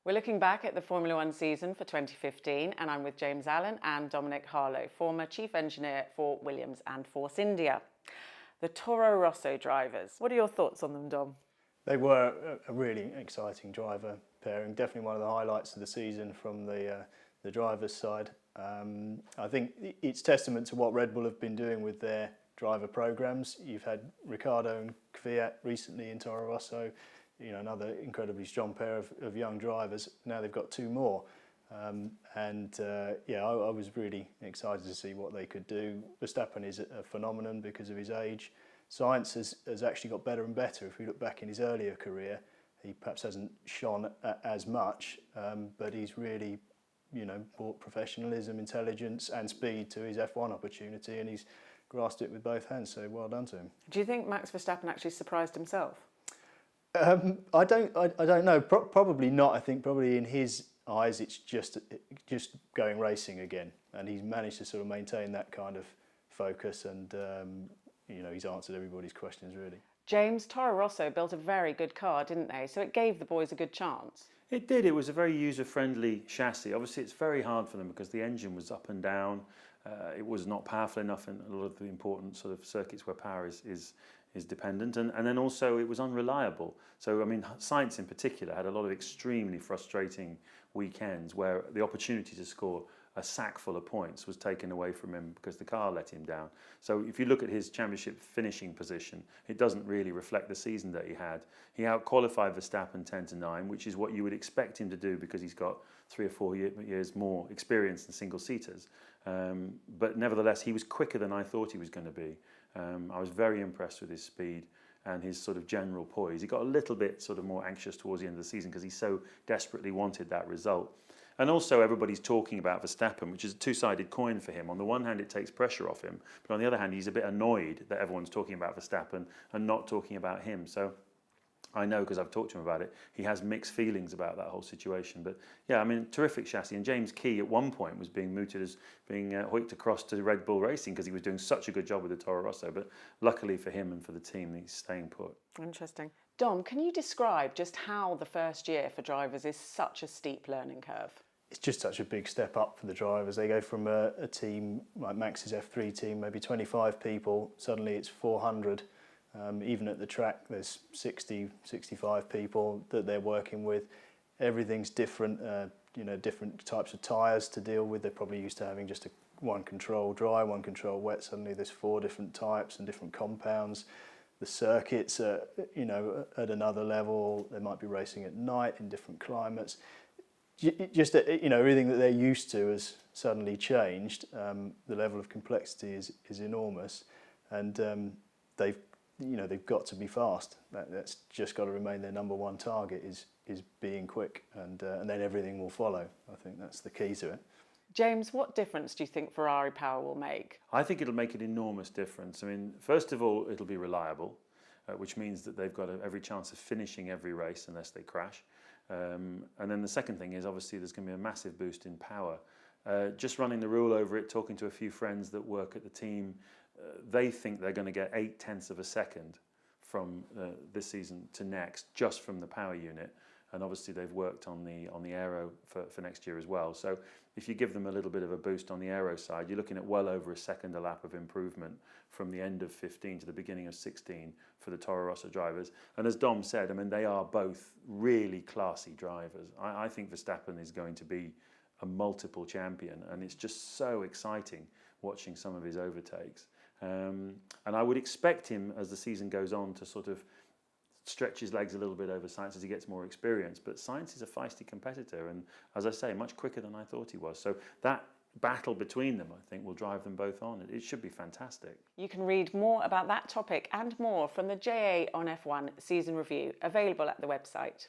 We're looking back at the Formula One season for 2015, and I'm with James Allen and Dominic Harlow, former chief engineer for Williams and Force India. The Toro Rosso drivers. What are your thoughts on them, Dom? They were a really exciting driver pairing, definitely one of the highlights of the season from the driver's side. I think it's testament to what Red Bull have been doing with their driver programs. You've had Ricciardo and Kvyat recently in Toro Rosso, another incredibly strong pair of young drivers. Now they've got two more. I was really excited to see what they could do. Verstappen is a phenomenon because of his age. Sainz has actually got better and better. If we look back in his earlier career, he perhaps hasn't shone as much, but he's really, brought professionalism, intelligence and speed to his F1 opportunity, and he's grasped it with both hands, so well done to him. Do you think Max Verstappen actually surprised himself? I don't know. Probably not. I think probably in his eyes it's just going racing again, and he's managed to sort of maintain that kind of focus, and he's answered everybody's questions really. James, Toro Rosso built a very good car, didn't they? So it gave the boys a good chance. It did. It was a very user-friendly chassis. Obviously, it's very hard for them because the engine was up and down. It was not powerful enough in a lot of the important sort of circuits where power is dependent, and then also it was unreliable. So I mean, Sainz in particular had a lot of extremely frustrating weekends where the opportunity to score a sack full of points was taken away from him because the car let him down. So if you look at his championship finishing position, it doesn't really reflect the season that he had. He out-qualified Verstappen 10-9, which is what you would expect him to do because he's got 3 or 4 years more experience than single-seaters. But nevertheless, he was quicker than I thought he was going to be. I was very impressed with his speed and his sort of general poise. He got a little bit sort of more anxious towards the end of the season because he so desperately wanted that result. And also everybody's talking about Verstappen, which is a two-sided coin for him. On the one hand, it takes pressure off him, but on the other hand, he's a bit annoyed that everyone's talking about Verstappen and not talking about him. So I know, because I've talked to him about it, he has mixed feelings about that whole situation. But yeah, I mean, terrific chassis. And James Key at one point was being mooted as being hoiked across to Red Bull Racing because he was doing such a good job with the Toro Rosso. But luckily for him and for the team, he's staying put. Interesting. Dom, can you describe just how the first year for drivers is such a steep learning curve? It's just such a big step up for the drivers. They go from a team like Max's F3 team, maybe 25 people, suddenly it's 400. Even at the track, there's 60, 65 people that they're working with. Everything's different, different types of tyres to deal with. They're probably used to having just one control dry, one control wet. Suddenly there's 4 different types and different compounds. The circuits are, at another level. They might be racing at night in different climates. Just everything that they're used to has suddenly changed. The level of complexity is enormous, and they've got to be fast. That's just got to remain their number one target is being quick, and then everything will follow. I think that's the key to it. James, what difference do you think Ferrari power will make? I think it'll make an enormous difference. I mean, first of all, it'll be reliable, which means that they've got every chance of finishing every race unless they crash. And then the second thing is obviously there's going to be a massive boost in power. Just running the rule over it, talking to a few friends that work at the team, they think they're going to get 0.8 of a second from this season to next just from the power unit. And obviously they've worked on the aero for next year as well. So if you give them a little bit of a boost on the aero side, you're looking at well over a second a lap of improvement from the end of 15 to the beginning of 16 for the Toro Rosso drivers. And as Dom said, I mean, they are both really classy drivers. I think Verstappen is going to be a multiple champion, and it's just so exciting watching some of his overtakes. And I would expect him, as the season goes on, to sort of stretch his legs a little bit over Sainz as he gets more experience. But Sainz is a feisty competitor, and as I say, much quicker than I thought he was. So that battle between them, I think, will drive them both on. It should be fantastic. You can read more about that topic and more from the JA on F1 season review, available at the website.